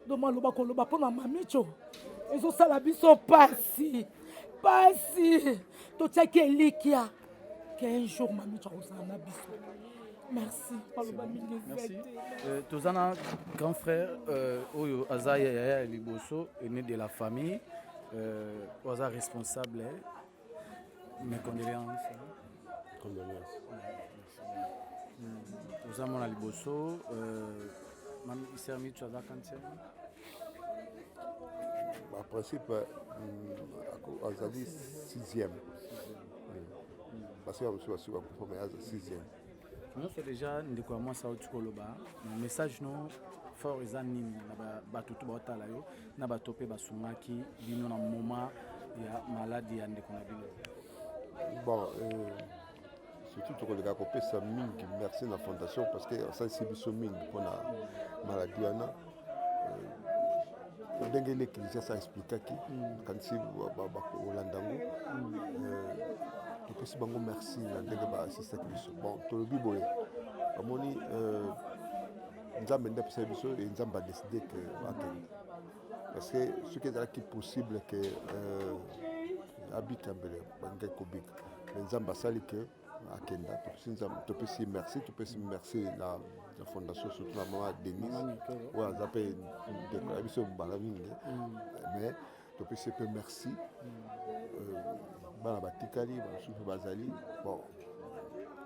doma loba koloba pona mamicho ezosala biso pasi totiaki elikia qu'un jour mamicho akozala na biso. Merci. Merci. Tozana, grand frère, Oyo Azaya Yaya Liboso est né de la famille. Oza responsable. Mes condoléances. Condoléances. Tozana Mona Liboso. Mam Isermi Tchaza Kantier. En principe, Azali 6e. Parce que je suis à 6e. Nous sommes déjà ndekwa sauti koloba message no fort ezanini na batutu baotala yo na batope basungaki bino na moment ya maladie ya ndeko na bino. Bon, surtout tokoleka kopesa mingi merci na fondation parce que osalisi biso mingi mpona maladie wana ndenge l'église ça expliquaki kanisi bakolanda yango topesi bango merci na ndenge baassistaki biso. Bon tolobi boye bamoni nzambe nde apesa biso e nzambe adeside ke bakende parce que soki ezalaki possible ke abika mbele bangai kobika me nzambe asali ke akenda topesi merci na fondation surtout na mama Denise oyo aza mpe ndekola biso mbala mingi mais topesi mpe merci bana batikali basusu bazali bon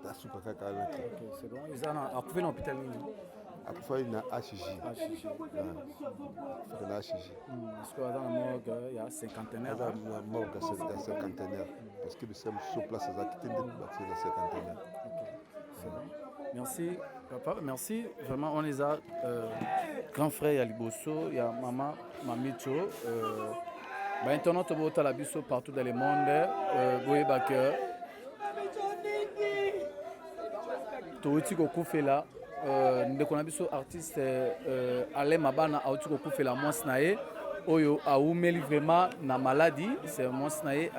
tasuka kaka alaki c'est bon ezana akufi na hôpital nini akufai na HJ na HJ parce que dans la morgue il y a cinquantenaire la morgue c'est cinquantenaire parce que c'est sur place ça qui tient bâtir la cinquantenaire. Merci papa, merci vraiment on les a grand frère ya Liboso, il y a maman Mamicho maintenant tu vois la biso partout dans le monde boye backer touti ko kufela ndeko na biso artiste Alain Mabana auti ko kufela mwasi na ye oyo aumeli vraiment na maladie c'est mwasi na ye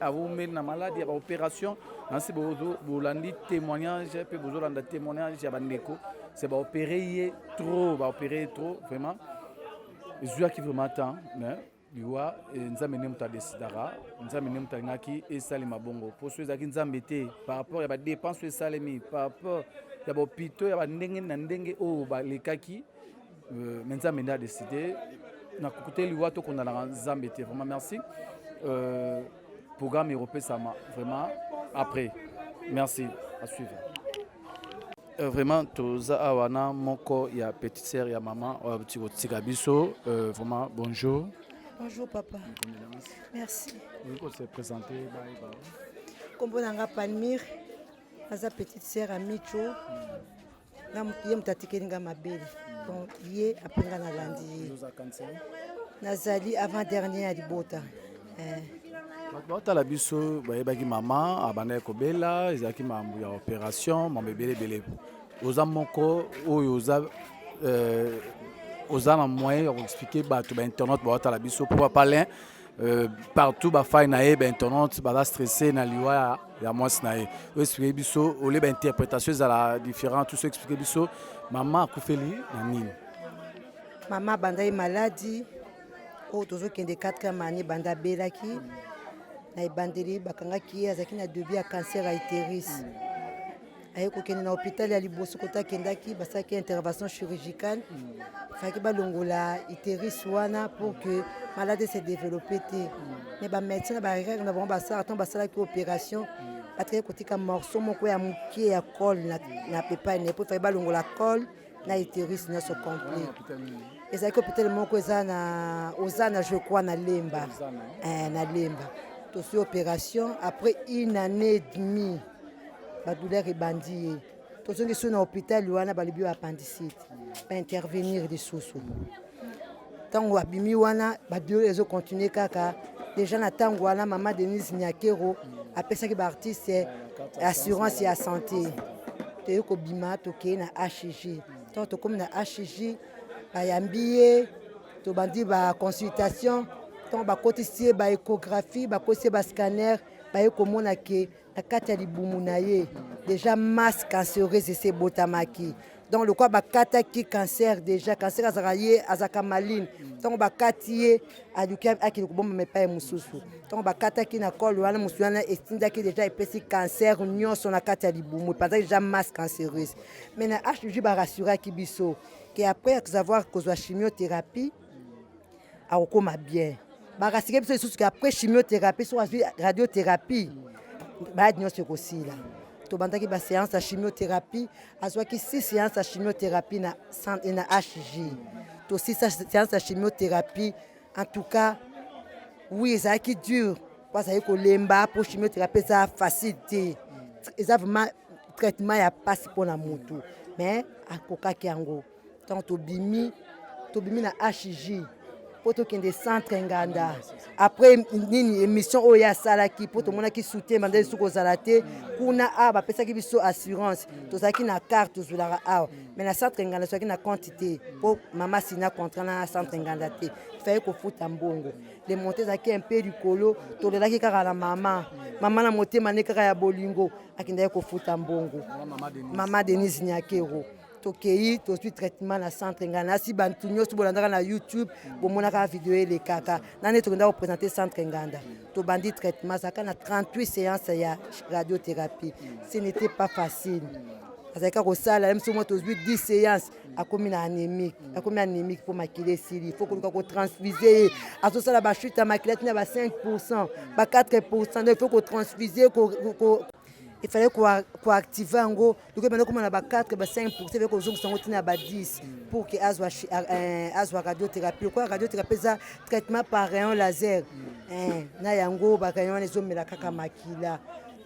aumeli na maladie ba opération nasi bolandi témoignage pe bozolanda témoignage ya bandeko c'est ba opérer trop vraiment ezua ki vraiment temps mais liwa nzambe ne muta desidara nzambe ne muta ngaki esali mabongo poso ezaki nzambe te par rapport ya ba dépenses esalemi par rapport ya ba hôpitaux ya ba ndenge na ndenge o ba lekaki nzambe ne a décidé na kokote liwa to kondana nzambe te vraiment merci programme européen sama vraiment après merci à suivre vraiment toza awana moko ya petite sœur ya maman petit tika biso vraiment bonjour. Bonjour papa. Merci. Vous pouvez se présenter. Kombo nanga Palmire, aza petite sœur à Micho. Ye mutatikeli nga mabele. Donc ye apenga na landi. Nazali avant dernier à Libota. Batala biso bayebaki mama abanda kobela ezaki mambo ya opération mambo belebele. Oza moko oyo oza aux gens moyen de expliquer bateau internet la biso pour parler partout ba faille na internet ba stressé na liwa ya moi na expliquer biso au lieu interprétation à la différent tout ce expliquer biso maman akufeli na nini maman banda maladie o tozo kende 4e année banda belaki na ibandeli bakangaki azaki na début ya cancer à utérus aye kokende na hôpital ya Liboso kota kendaki basaki intervention chirurgicale faki balongola utérus wana pour que maladie se développe te mais ba médecin ba règle na bon basala ton basala ki opération atre kotika morceau moko ya mukie ya col na pepa ne pour faki balongola col na utérus na so complet ezaki hôpital moko ozana je crois na Lemba na Lemba to sur opération après une année et demie ba douleur ebandi to zongi so na hôpital wana balibi appendicite ba intervenir de soso tango abimi wana ba douleur ezo continuer kaka déjà na tango wana maman Denise Nyakero apesaki ba artiste assurance ya santé te ko bima to ke na HG to comme na HG ba yambié to bandi ba consultation to ba cotiser ba échographie ba cotiser ba scanner ba ekomona ke na kati ya libumu na ye déjà masse cancéreuse ese botamaki donc le quoi bakata qui cancer déjà cancer azaraye azaka maline donc bakati adukia akili kubomba mepa mususu donc bakata qui na col wana musuana estinda qui déjà epesi cancer nyonso na kati ya libumu pendant déjà masse cancéreuse mais na HJ ba rassurer ki biso que après avoir kozwa chimiothérapie akokoma bien ba rassurer biso lisusu que après chimiothérapie soit radiothérapie ba nyonso kosila to bandaki ba séance de chimiothérapie azwaki 6 séances de chimiothérapie na HJ to 6 séances de chimiothérapie en tout cas oui ça qui dure parce que ko lemba pour chimiothérapie ça facilité ça vraiment traitement ya passe pour na mutu mais akoka kiango tant to bimi na HJ poto kende centre nganda après nini émission oya salaki poto mona ki soutien mandeli suko zalate kuna ba pesa ki biso assurance to zaki na carte zulara mais na centre nganda soki na quantité pour mama sina contrat na centre nganda te fallait ko futa mbongo les montées zaki un peu du colo to lelaki kaka la mama na motema ne kaka ya bolingo akinda ko futa mbongo mama Denise Nyakero tokei tozwi traitement na centre ngana si bantu nyonso bolandaka na YouTube bomonaka video ele kaka nane tokenda représenter centre nganda to bandi traitement zaka na 38 séances ya radiothérapie ce n'était pas facile azaka ko sala même si moi tozwi 10 séances akomi anémique pour makile sili il faut ko transfuser aso sala ba chute makilate na ba 5% ba 4% il faut ko transfuser il fallait qu'on active en gros donc maintenant comme on a 4 5% il faut qu'on zongo na ba 10 pour que azwa radiothérapie quoi radiothérapie ça traitement par rayon laser na yango ba rayon ezomela kaka makila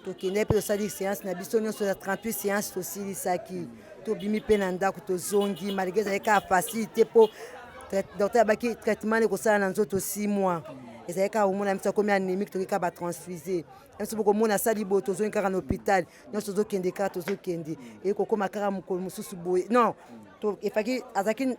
to kende pe ça dit séance na biso nyonso ya 38 séances aussi lisaki to bimi pe na ndako to zongi malgré ça ka facilité pour docteur baki traitement ne ko sala na nzoto 6 mois ezalaka omona mtu akomi anémique tokeka ba transfuser même si bokomona sali bo tozo nkaka na hôpital nyonso tozokende kaka tozokende ekokoma kaka mokolo mosusu boye non to efaki azaki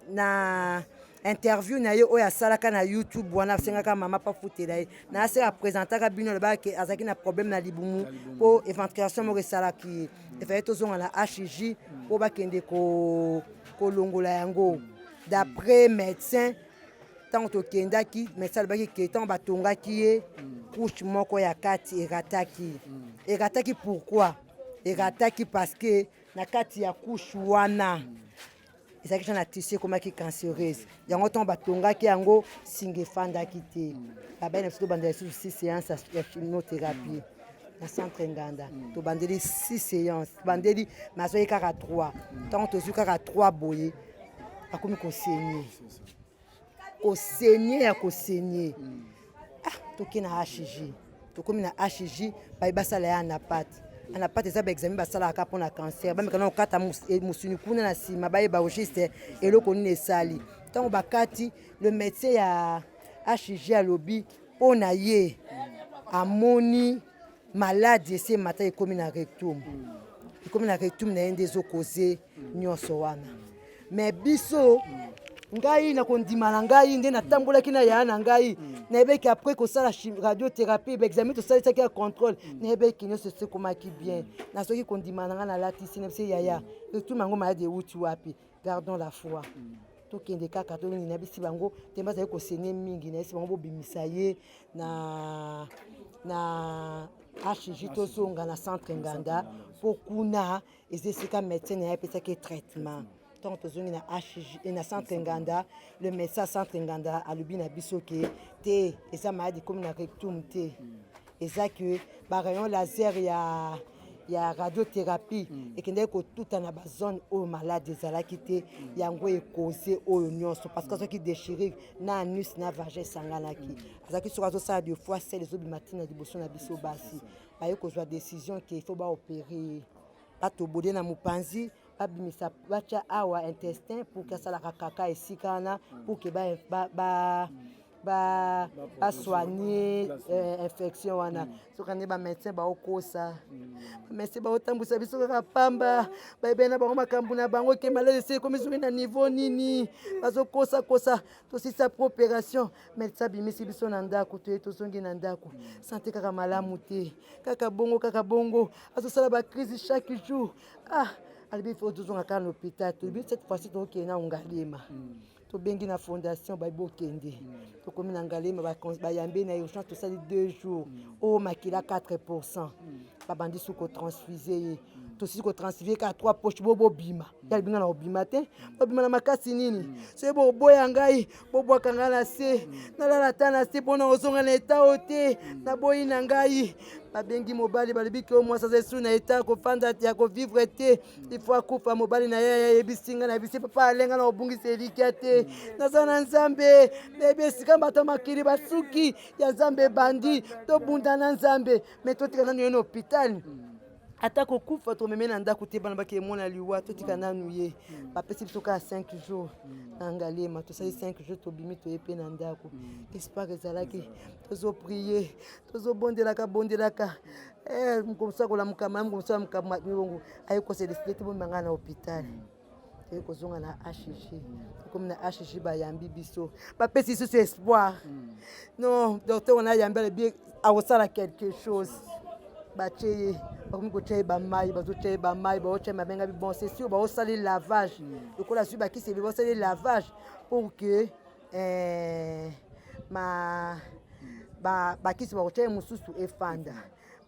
na interview na ye oyo asalaka na YouTube wana asengaka mama pa futela ye na ase apresentaka bino loba ke azaki na problème na libumu po éventuation moko esalaki efaki tozonga na HJ po bakende kolongola yango d'après médecin tant tokendaki médecin alobaki ke tant batongaki ye couche moko ya kati erataki pourquoi erataki parce que na kati ya couche wana ezalaki na tissu ekomaki cancéreuse yango tant batongaki yango singa efandaki te babai na biso tobandela lisusu 6 séances ya chimiothérapie na centre nganda tobandeli 6 séances tobandeli mazwaki kaka 3 tant tozwi kaka 3 boye akomi kosenye toki na HJ tokomi na HJ bayi basala ya anapate eza baexamen basalaka mpona cancer bamekana kokata mosuni kuna na nsima bayeba auguste eloko nini esali ntango bakati le médecin ya HJ alobi mpo na ye amoni maladi esi emata ekomi na rectum na ye nde ezokoze nyonso wana mais biso ngai na kondima na ngai nde natambolaki na ya na ngai nayebeki après kosala radiothérapie baexamen tosalisaki ya contrôle nayebeki nyonso esekomaki bien nasoki kondima na ngai nalatisi nebisi yaya rectum yango maladi euti wapi gardons la foi tokende kaka tolongi na bisi bango te bazali kosene mingi na yesi bango bobimisa ye na HJ tozonga na centre nganda po kuna ezesika médecin na ye apesaki traitement tant tozongi na HJ na centre nganda le médecin centre nganda alobi na biso ke te eza maladi comme na rectum te eza que ba rayon laser ya radiothérapie ekendeki kotuta na bazone oyo maladi ezalaki te yango ekose oyo nyonso parce que azwaki déchirure na anus na vagin esanganaki azalaki soki azosala de fois sel ezobima ntina liboso na biso basi baye kozwa décision ke ifo baopere batobode na mopanzi babimisa batya awa intestin pour ke asalaka kaka esika wana pour ke basoigne infection wana soki nde bamédecin baokosa bamédecin baotambwisa biso kaka pamba bayebeli na bango makambo na bango ke maladi esi ekomi soki na niveau nini bazokosakosa tosisa pro opération médecin abimisi biso na ndako toye tozongi na ndako sante kaka malamu te kaka bongo azosala bacrise chaque jour alibi faut tozonga kaka na hôpital toyebi cette fois-ci tokende na Ngalema tobengi na fondation bayebokende tokomi na Ngalema bayambe na urgence tosali 2 jours oyo makila 4% babandi su kotransfuse ye tosisi kotransfuse ka 3 poche bobima yalibinga na obima te bobima na makasi nini soki boboya ngai bobwaka ngai na se nalala ta na se mpona ozonga na eta o te naboyi na ngai babengi mobali balobi ke omwasi aza esu na eta kofanda te ya kovivre te ifo akufa mobali na ye ayebisi nga na yebisi papa alenga na obungisa elikya te naza na nzambe nayebi esika bato makili basuki ya nzambe ebandi tobunda na nzambe me totika nanu ye na hôpital ata kokufa tomeme na ndako te bana bake emona liwa totika nanu ye bapesi biso kaka 5 jours na Ngalema tosali 5 jours tobimi toye mpe na ndako espoir ezalaki tozoprie tozobondelaka mokomoso akolamuka malamu mokomoso alamuka milongo aye kosedeside te bomanga na hôpital toye kozonga na HG tokomi na HG bayambi biso bapesi biso espoir non docteur on a yambi alebi akosala quelque chose batie bakomi kotia bamai bazotia bamai baotia mabenga bon c'est sûr baosali lavage lokola sui bakisi ebi baosali lavage pour que bakisi bakotia mosusu efanda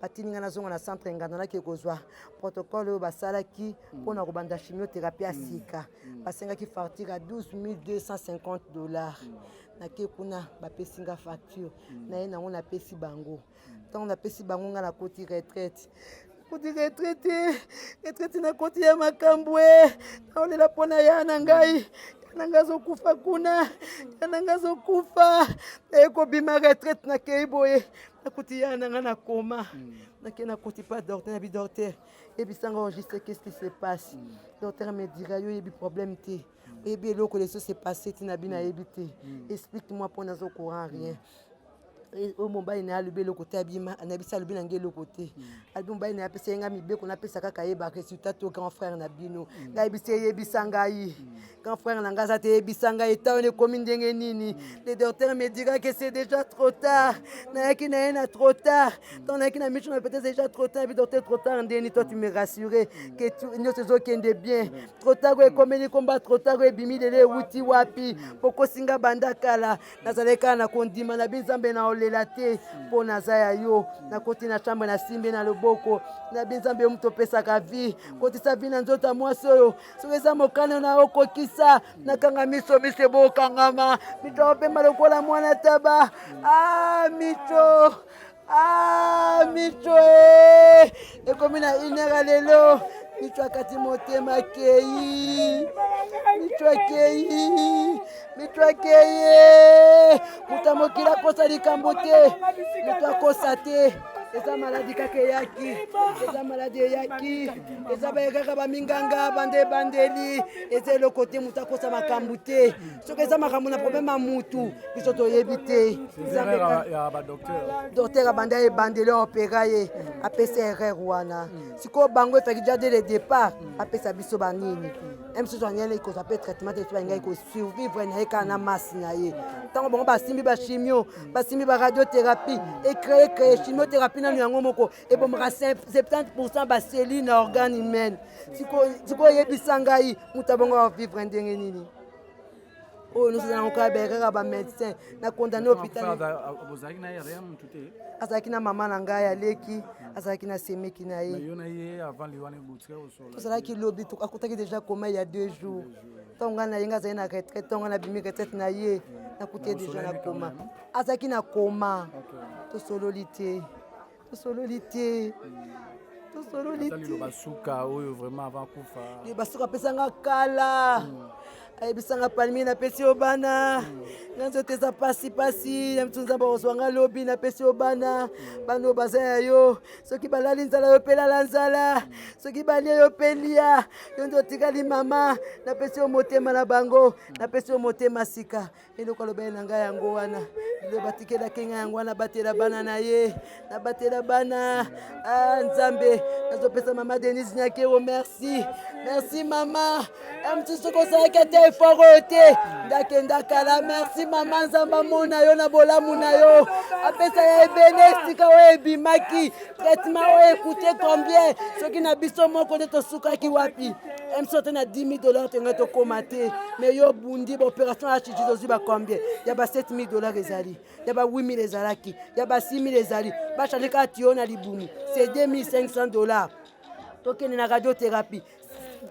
batininga nazonga na centre nganda nake kozwa protocole oyo basalaki mpona kobanda chimiothérapie ya sika basengaki facture ya $12,250 nake kuna bapesinga facture naye nango napesi bango ntango napesi bango nga nakoti retraite nakoti ya makambo naolela mpona ya na ngai yananga azokufa kuna yananga azokufa ekobima retraite nakei boye nakoti ya nanga na koma nake nakoti pa docteur nabi docteur ebisanga enregistre qu'est-ce qui se passe docteur me dira yo yebi problème te oyebi eloko leso se passe ti nabi nayebi te explique moi mpo nazo courant rien oyo mobali na ye alobi eloko te abima anayebisi alobi na ngai eloko te alobi mobali na ye apesa ye ngai mibeko napesa kaka yeba résultat to grand frère na bino nayebisi eyebisa ngai grand frère na ngai aza te eyebisa ngai eta wana ekomi ndenge nini le docteur me dira que c'est déjà trop tard nayaki na ye na trop tard ntango nayaki na mission peut-être déjà trop tard ebi docteur trop tard ndeni toi tu me rassure que nyonso ezokende bien trop tard oyo ekomeli komba trop tard oyo ebimi lelo ewuti wapi pokosinga banda kala nazalaki kaka na kondima na binzambe na lela te mpo naza ya yo nakoti na chambre nasimbi na loboko nabi nzambe oyo topesaka vi kotisa vi na nzoto ya mwasi oyo soki eza mokano na okokisa nakanga miso ebokangama micho opemba lokola mwana taba micho ekomi na 1h lelo micho akati motema akei micho akei moto amokili akosa likambo te moto akosa te eza maladi kaka eyaki eza maladi eyaki eza bayekaka baminganga bandeli eza eloko te moto akosa makambo te soki eza makambo na problème ya mutu biso toyebi te docteur abandi ayebandeli opera ye apesa erreur wana sikoyo bango efaki déjà dès le départ apesa biso banini msusu anyele ikozwa mpe traitement te balingai kosurvivre na ye kaka na masi na ye ntango bango basimbi bachimio basimbi baradiothérapie ecreye chimiothérapie nanu yango moko ebomaka 70% baseli na organe humaine sikoyo oyebisa ngai moto abongo avivre ndenge nini oyo nyonso eza nango kaka bekaka bamédecin na condamné hôpital azalaki na mama na ngai aleki azalaki na semeki na ye tozalaki lobi akutaki déjà koma ya 2 jours ntango ngai na ye ngai azali na retraite ntango na bimi retraite na ye nakuti ye déjà na koma azalaki na koma tosololi te basuka apesanga kala ayebisanga palmi napesi yo bana nga nzoto eza pasipasi ya mitu nzambe akozwanga lobi napesi yo bana oyo baza ya yo soki balali nzala yo mpe lala nzala soki balia yo mpe lia yo nde otikali mama napesi yo motema na bango napesi yo motema sika eloko alobeli na ngai yango wana ilo batikelaki ngai yango wana batela bana na ye nabatela bana nzambe nazopesa mama Denise Nyakero merci mama ya mitu soki osalaki ate effort ote ndakenda kala merci mama nzamba mona yo na bolamu na yo apesa ya ebenestika o ebimaki traitement o écouté combien soki na biso moko nde tosukaki wapi emsote na $10,000 tenga tokomate mais yo bundi baopération ya chichi tozwi bacombien ya ba $7,000 ezali ya ba $8,000 ezalaki ya ba $6,000 ezali bachange kaka tio na libumu c'est $2,500 tokende na radiothérapie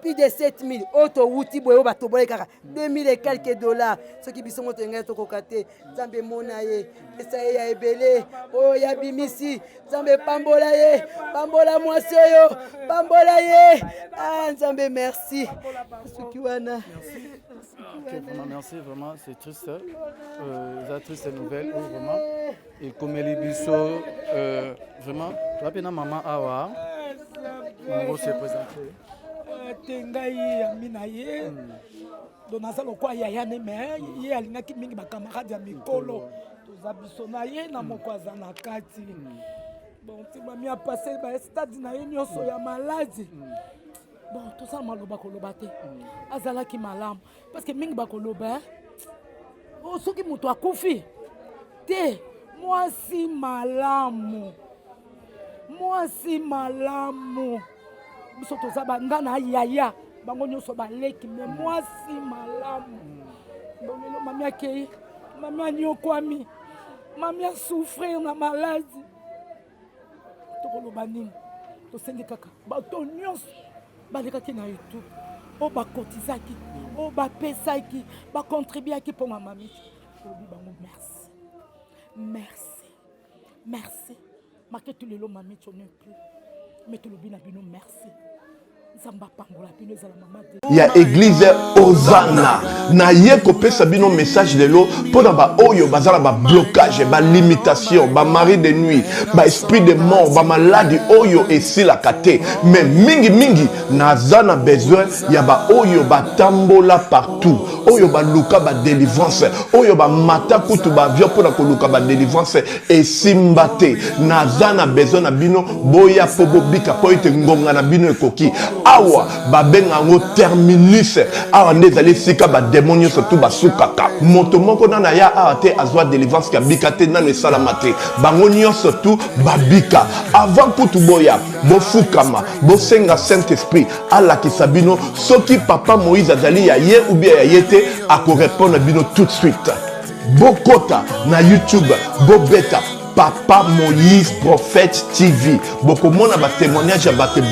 plus de 7,000 auto wuti boyo batobole kaka 2,000 et quelques dollars ce qui biso moto ngaya tokokate Nzambe mona ye esa ye ya ebele o ya bimisi Nzambe pambola ye pambola mwasi yo pambola ye Nzambe merci suki wana merci vraiment c'est triste c'est triste nouvelle vraiment et comme les biso vraiment tu as bien maman awa on va se présenter tengai amina ye donaza lokwa yaya ne me ye alingaki mingi bakamarade ya mikolo toza biso na ye na moko aza na kati bon tibami apase stade na ye nyonso ya maladi bon toza maloba koloba te azalaki malamu parce que mingi bakoloba soki moto akufi te mwasi malamu biso toza bangana yaya bango nyonso baleki me mwasi malamu bongelo mami akei mami anyokwami mami asouffrir na maladi tokoloba nini tosengi kaka bato nyonso balekaki na youtube oyo bakotizaki oyo bapesaki bakontribuaki mpo na mami tolobi bango merci marke tout lelo mami tionne plus mais tolobi na bino merci. Il y a église Hosanna na ye kopesa bino message lelo pona ba oyo bazala ba blocage ba limitation ba mari de nuit ba esprit de mort ba maladie oyo esila kate mais mingi nazana besoin ya ba oyo batambola partout oyo ba luka ba délivrance oyo ba mata kutu ba avion pona ko luka ba délivrance esimbate nazana besoin na bino boya pobo bika po ite ngonga na bino ekoki awa babenga ngo terminus awa ndezali sika ba démon surtout basukaka moto moko na ya ate azwa délivrance ka bikate nanu esalamate bango surtout babika avant kutu boya bofukama bosenga Saint Esprit ala kisabino soki papa Moïse azali ya ye ou bien ya yete ako répondre bino tout de suite bokota na YouTube bobeta Papa Moïse Prophète TV. Beaucoup de monde a témoignage à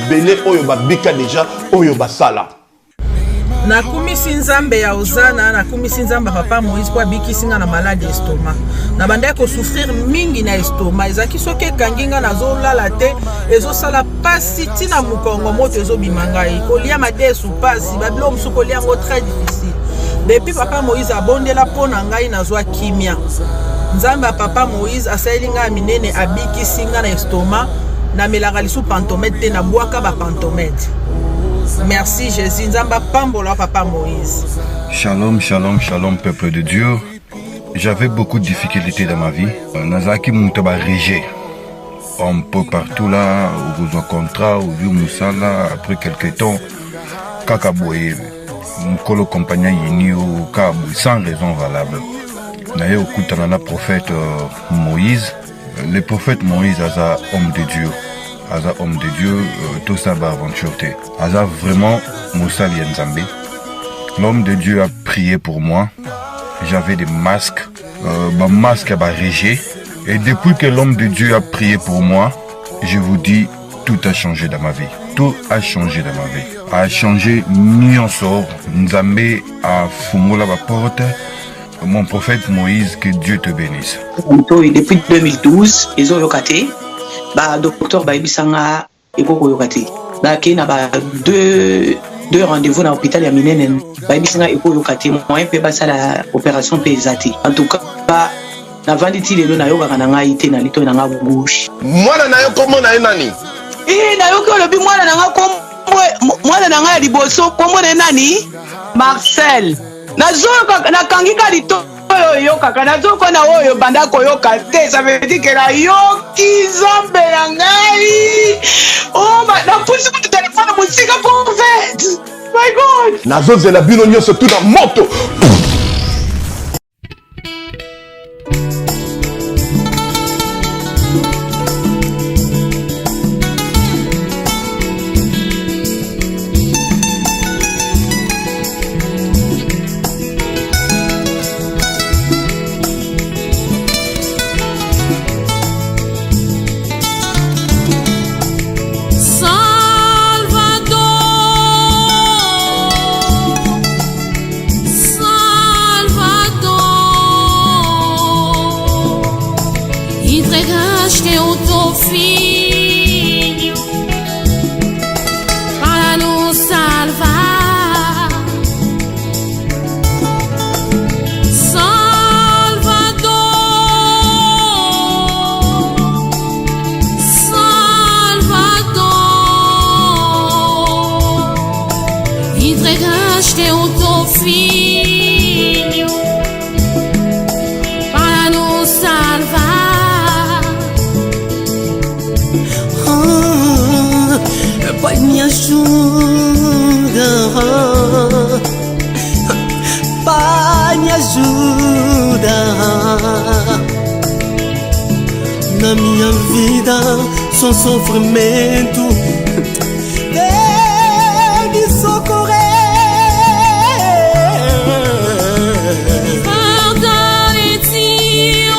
belé oyo babika déjà oyo basala. Na kumisi nzambe ya Hosanna na kumisi nzambe papa Moïse kwa biki singa na maladie estomac. Na banda ko souffrir mingi na estomac. Ezaki soke kanginga na zo lala te ezo sala pasi tina mukongo moto ezo bimangai. Kolia mate sou pasi babilo musu kolia ngo très difficile. Depuis papa Moïse abondela pona ngai na zo kimia. Nzambe papa Moïse asayelinga minene abiki singa na estomac na melaka lisu pantomètre na boaka ba pantomètre. Merci Jésus, Nzamba pambola papa Moïse. Shalom, shalom, shalom peuple de Dieu. J'avais beaucoup de difficultés dans ma vie. Nazaki Moutaba Régé. Un peu partout là, où vous en contrat, où vous moussala, après quelques temps, Kakaboye, Mkolo compagnie Yini au Kabou, sans raison valable. D'ailleurs, au Koutanana prophète Moïse, le prophète Moïse a un homme de Dieu. Aza homme de Dieu, tout ça va aventure. Aza vraiment Moussa Lienzambe. L'homme de Dieu a prié pour moi. J'avais des masques, ma masque a régé. Et depuis que l'homme de Dieu a prié pour moi, je vous dis, tout a changé dans ma vie. Tout a changé dans ma vie. A changé Nyonsor, Nzambe a fumola la porte. Mon prophète Moïse, que Dieu te bénisse. Depuis 2012, ils ont yokaté. Bah docteur ba ibisanga ekoko yokate ba kena ba deux rendez-vous dans l'hôpital ya minene ba ibisanga ekoko yokate moyen pe ba sala opération pe ezati en tout cas ba na vanditi lelo na yoka kana ngai te na lito na nga gauche mwana na yo komo na nani na yo ko lobi mwana na nga komo mwana na nga liboso komo na nani Marcel na zoka na kangika lito yo kaka nazoko na oyo banda koyoka te ça veut dire que la yoki zombe ya ngai oh na pusi mu téléphone musika prophète My God! Nazozela bino nyonso tout na moto. Entregaste o teu filho para nos salvar, Salvador, Salvador. Entregaste o teu filho para nos salvar. Pai, me ajuda. Pai, me ajuda. Na minha vida, só sofrimento. Vem me socorrer. Fortalece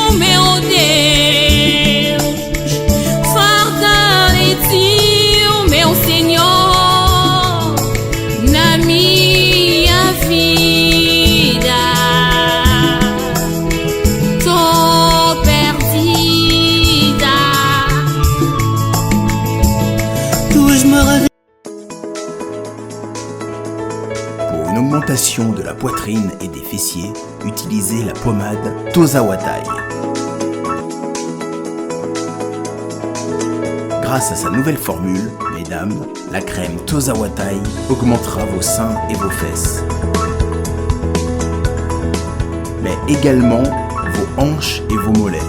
o meu Deus, fortalece meu Senhor, na minha vida, tô perdida. Tuas maravilles. Pour une augmentation de la poitrine et des fessiers, utilisez la pommade Tozawatai. Grâce à sa nouvelle formule, mesdames, la crème Tozawatai augmentera vos seins et vos fesses, mais également vos hanches et vos mollets.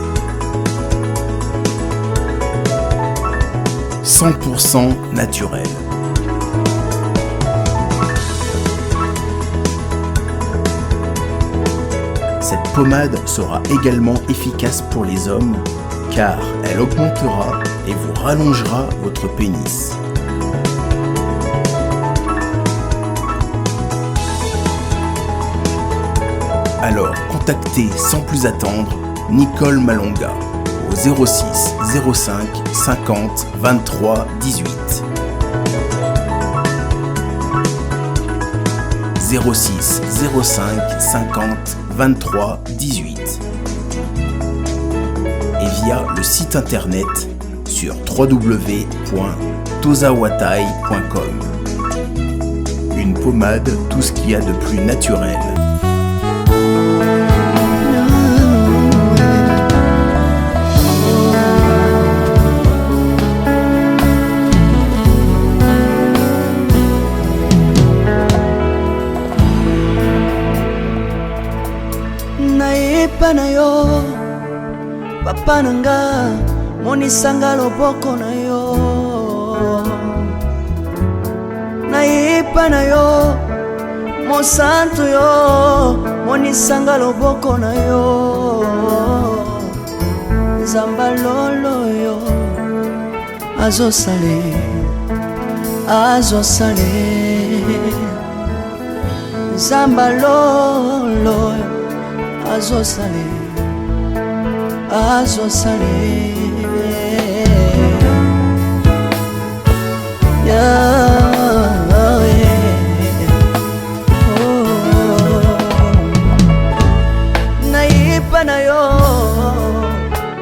100% naturel. Cette pommade sera également efficace pour les hommes car elle augmentera et vous rallongera votre pénis. Alors contactez sans plus attendre Nicole Malonga au 06 05 50 23 18. 06 05 50 23 18 et via le site internet sur www.tozawatai.com. Une pommade, tout ce qu'il y a de plus naturel. Na yo papa nanga monisanga loboko na yo nayepa na yo mosantu yo monisanga loboko na yo nzamba lolo yo azosale nzamba lolo azosale nayipa na yo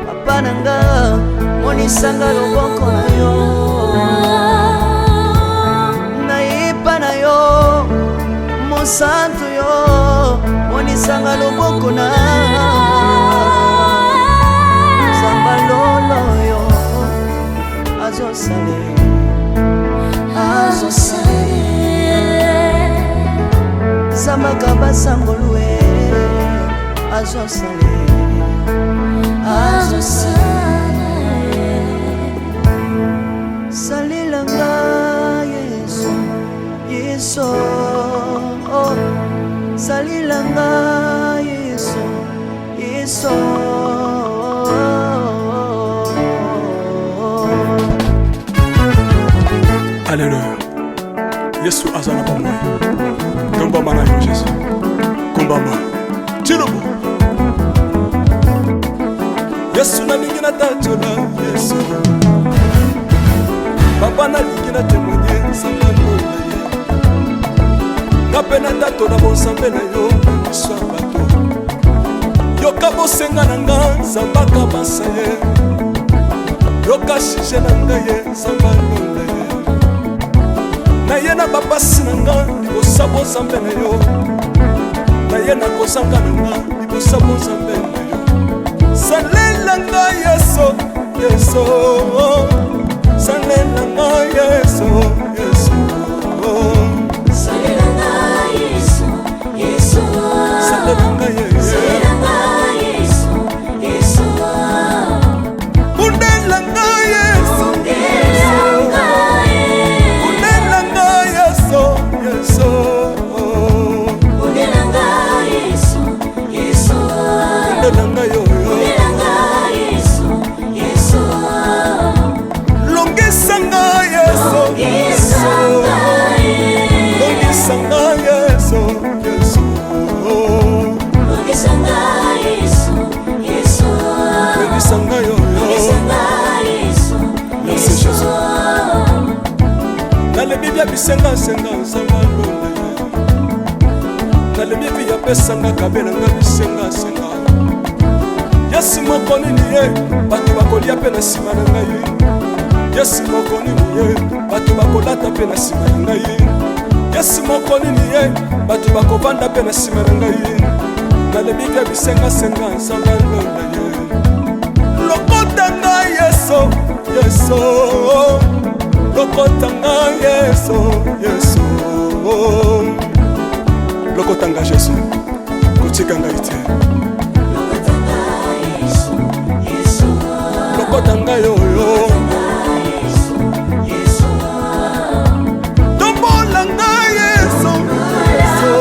papa nanga monisanga loboko na yo nayipa na yo mosantu yo monisanga loboko na nzamba lolo yo azosale zambaka basangolue azosale salilanga yeso salilanga Yesu Yesu Alléluia. Yesu azana pa moi. Kombamba na yo Jésus. Kombamba. Tirobo. Yesu na lingi na tatola Yesu. Papa na lingi na témoigner sambalo na ye. Na pena tatola bon sambela yo biso bato. Yoka bosenga na nga zambaka basaye. Yoka shije na nga ye sambalo na ye. Na ye na bapasi na nga libosabo zambe na yo. Na ye na kozanga na nga libosabo zambe na yo. Salela nga Yesu Yesu. Salela nga Yesu Yesu. Salela nga Yesu Yesu. Salela nga Yesu. Salela nga Yesu Yesu. Undela nga Yesu Yesu. Undela nga Yesu Yesu. Undela nga Yesu Yesu. Undela nga yo. Undela nga Yesu Yesu. Longisa nga Yesu Yesu. Longisa nga Yesu Yesu. Longisa nga Yesu Yesu. Longisa nga yo. Longisa nga Yesu Yesu. Nalebi bya bisenga senga nzamba londa. Nalebi bya pesanga kabela nga bisenga senga. Yesu moko nini ye bato bakolia pe na nsima na ngai. Yesu moko nini ye bato bakolata pe na nsima na ngai. Yesu moko nini ye bato bakovanda pe na nsima na ngai. Nalebi bya bisenga senga nzamba londa ye. Lokota nga Yesu Yesu. Lokota nga Yesu Yesu. Lokota nga Jésus kotika ngai te. Lokota nga yoyo. Tombola nga Yesu Yesu.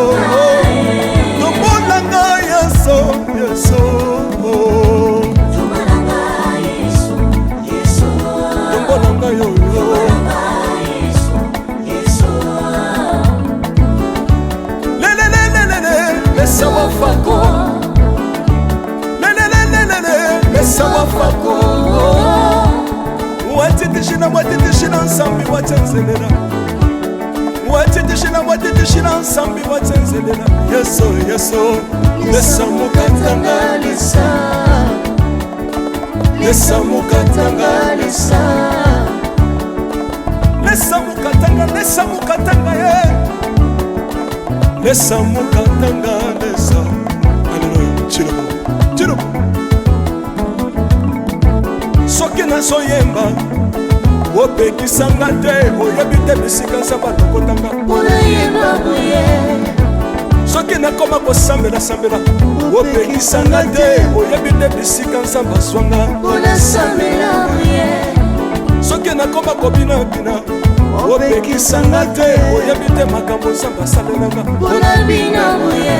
Tombola nga Yesu Yesu. Tombola nga yoyo. Mesa wafako. Mesa wafako. Watitishina watitishina nsambi watenzelela. Watitishina watitishina nsambi watenzelela. Yesu Yesu. Mesa mukatanga lisa. Mesa mukatanga lisa. Mesa mukatanga ye. Mesa mukatanga lisa. Alléluia. Chirobo. Chirobo. Soki nazoyemba opekisanga te oyebi te bisika nzambe alokotanga unayemba boye. Soki nakoma kosambela opekisanga te oyebi te bisika nzambe azwanga unasambela boye. Soki nakoma kobinabina opekisanga te oyebi te makambo nzambe asalelanga unabina boye.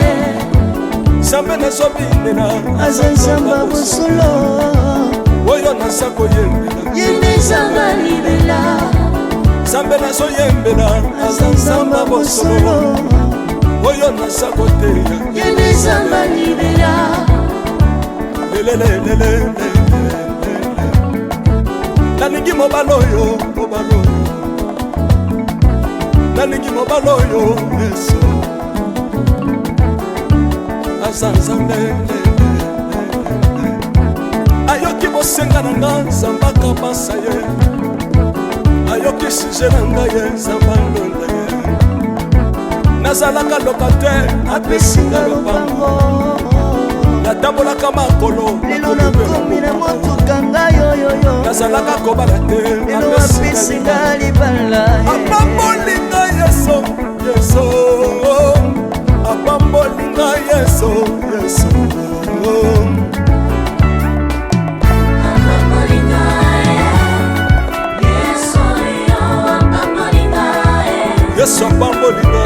nzambe nazobinela aza nzambe bosolo oyo naza koyembela yende nzambe libela. nzambe nazoyembela aza nzambe bosolo oyo naza koteya yende nzambe libela. nalingi mobala oyo nalingi mobala oyo Yesu aza nzambe. Ayoki bosenga na nga nzambe akabasa ye. Ayoki suje na nga ye nzambe alonda ye. Nazalaka lokatere apesinga lopango. Natambolaka makolo lelo nakomi na motuka ngai oyoyo. nazalaka kobala te lelo apesinga libala. apambolinga Yesu Yesu. Apambolinga Yesu Yesu. Yesu apambolinga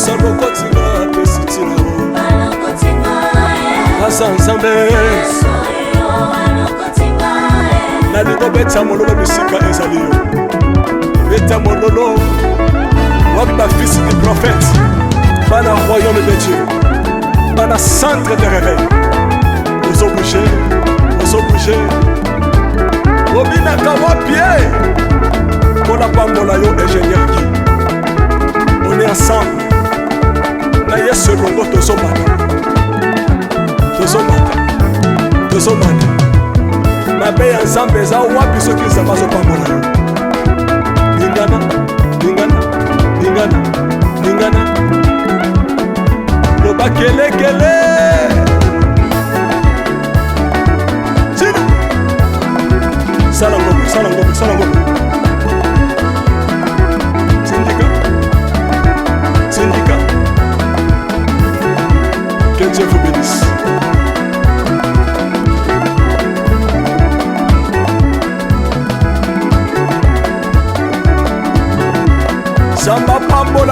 nyonso lokotinga apesi ntina asa nzambe nalingo beta mololo bisika ezali yo beta mololo wapi bafisi du prophète bana royaume de Dieu bana centre de réveil ozobouge obinaka wapie mpona pambola yo ingénieur Guy on est ensemble na yesu elongo tozomata mabe ya nzambe eza wapi soki nzambe azopambola yo ningana loba kelekele sala ngombe syndicat que Dieu vous bénisse. Samba pambola